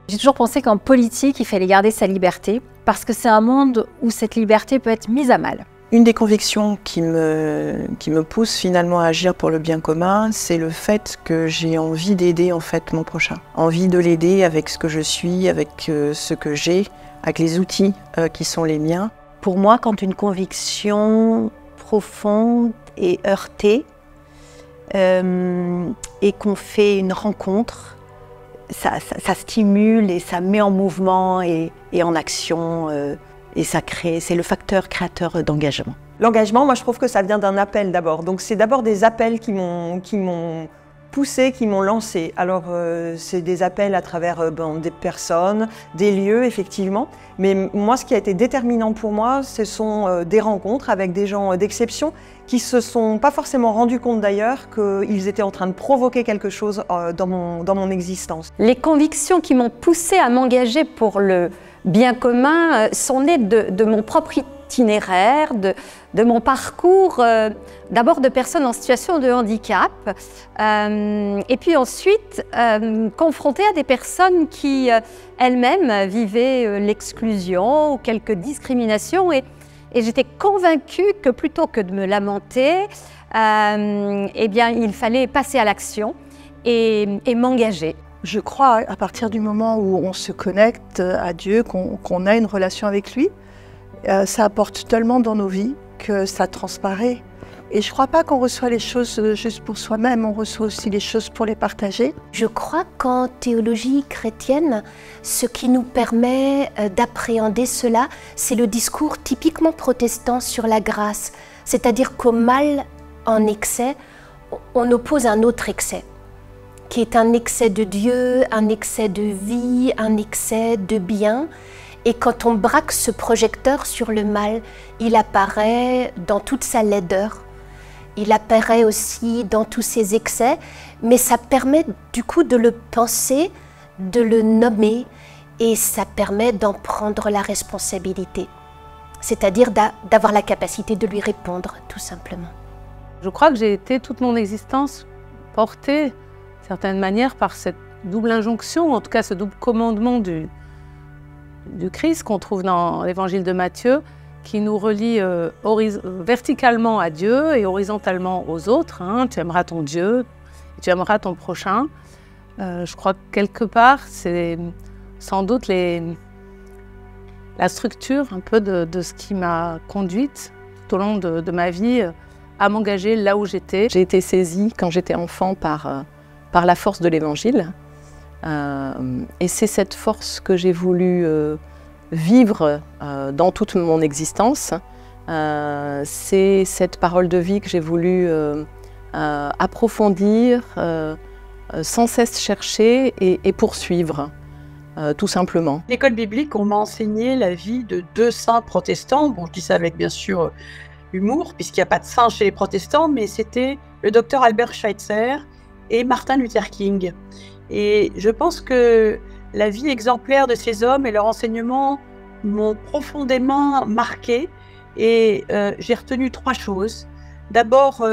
J'ai toujours pensé qu'en politique, il fallait garder sa liberté, parce que c'est un monde où cette liberté peut être mise à mal. Une des convictions qui me pousse finalement à agir pour le bien commun, c'est le fait que j'ai envie d'aider en fait mon prochain. Envie de l'aider avec ce que je suis, avec ce que j'ai, avec les outils qui sont les miens. Pour moi, quand une conviction profonde est heurtée et qu'on fait une rencontre, ça stimule et ça met en mouvement et en action. Et ça crée, c'est le facteur créateur d'engagement. L'engagement, moi je trouve que ça vient d'un appel d'abord. Donc c'est d'abord des appels qui m'ont poussé, qui m'ont lancé. Alors c'est des appels à travers des personnes, des lieux effectivement. Mais moi ce qui a été déterminant pour moi, ce sont des rencontres avec des gens d'exception qui se sont pas forcément rendus compte d'ailleurs qu'ils étaient en train de provoquer quelque chose dans mon existence. Les convictions qui m'ont poussée à m'engager pour le bien commun sont nées de mon propre itinéraire, de mon parcours, d'abord de personnes en situation de handicap, et puis ensuite confrontée à des personnes qui elles-mêmes vivaient l'exclusion ou quelques discriminations, et j'étais convaincue que plutôt que de me lamenter, eh bien, il fallait passer à l'action et m'engager. Je crois à partir du moment où on se connecte à Dieu, qu'on a une relation avec lui, ça apporte tellement dans nos vies que ça transparaît. Et je ne crois pas qu'on reçoit les choses juste pour soi-même, on reçoit aussi les choses pour les partager. Je crois qu'en théologie chrétienne, ce qui nous permet d'appréhender cela, c'est le discours typiquement protestant sur la grâce. C'est-à-dire qu'au mal en excès, on oppose un autre excès, qui est un excès de Dieu, un excès de vie, un excès de bien. Et quand on braque ce projecteur sur le mal, il apparaît dans toute sa laideur. Il apparaît aussi dans tous ses excès, mais ça permet du coup de le penser, de le nommer, et ça permet d'en prendre la responsabilité. C'est-à-dire d'avoir la capacité de lui répondre, tout simplement. Je crois que j'ai été toute mon existence portée d'une certaine manière par cette double injonction, en tout cas ce double commandement du Christ qu'on trouve dans l'évangile de Matthieu, qui nous relie verticalement à Dieu et horizontalement aux autres. Hein. Tu aimeras ton Dieu, et tu aimeras ton prochain. Je crois que quelque part, c'est sans doute la structure un peu de ce qui m'a conduite tout au long de ma vie à m'engager là où j'étais. J'ai été saisie quand j'étais enfant par la force de l'évangile. Et c'est cette force que j'ai voulu vivre dans toute mon existence. C'est cette parole de vie que j'ai voulu approfondir, sans cesse chercher et poursuivre, tout simplement. L'école biblique, on m'a enseigné la vie de deux saints protestants. Bon, je dis ça avec bien sûr humour, puisqu'il n'y a pas de saints chez les protestants, mais c'était le docteur Albert Schweitzer et Martin Luther King. Et je pense que la vie exemplaire de ces hommes et leur enseignement m'ont profondément marqué. Et j'ai retenu trois choses. D'abord,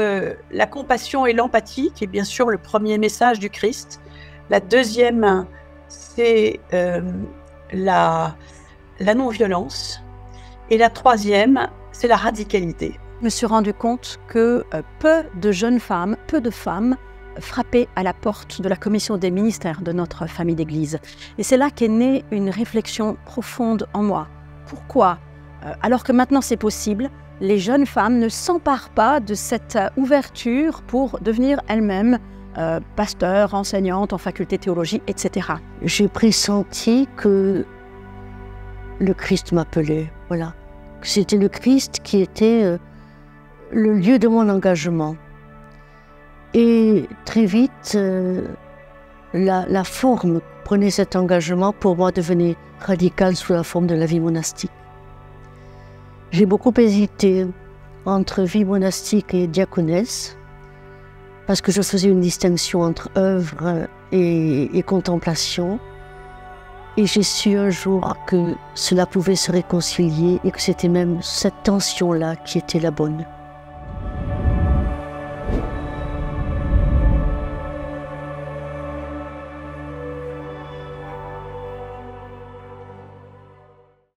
la compassion et l'empathie, qui est bien sûr le premier message du Christ. La deuxième, c'est la non-violence. Et la troisième, c'est la radicalité. Je me suis rendu compte que peu de jeunes femmes, peu de femmes frappaient à la porte de la commission des ministères de notre famille d'église. Et c'est là qu'est née une réflexion profonde en moi. Pourquoi, alors que maintenant c'est possible, les jeunes femmes ne s'emparent pas de cette ouverture pour devenir elles-mêmes pasteurs, enseignantes en faculté de théologie, etc. J'ai pressenti que le Christ m'appelait, voilà. C'était le Christ qui était le lieu de mon engagement. Et très vite, la forme prenait cet engagement pour moi devenait radicale sous la forme de la vie monastique. J'ai beaucoup hésité entre vie monastique et diaconesse, parce que je faisais une distinction entre œuvre et contemplation. Et j'ai su un jour que cela pouvait se réconcilier et que c'était même cette tension-là qui était la bonne.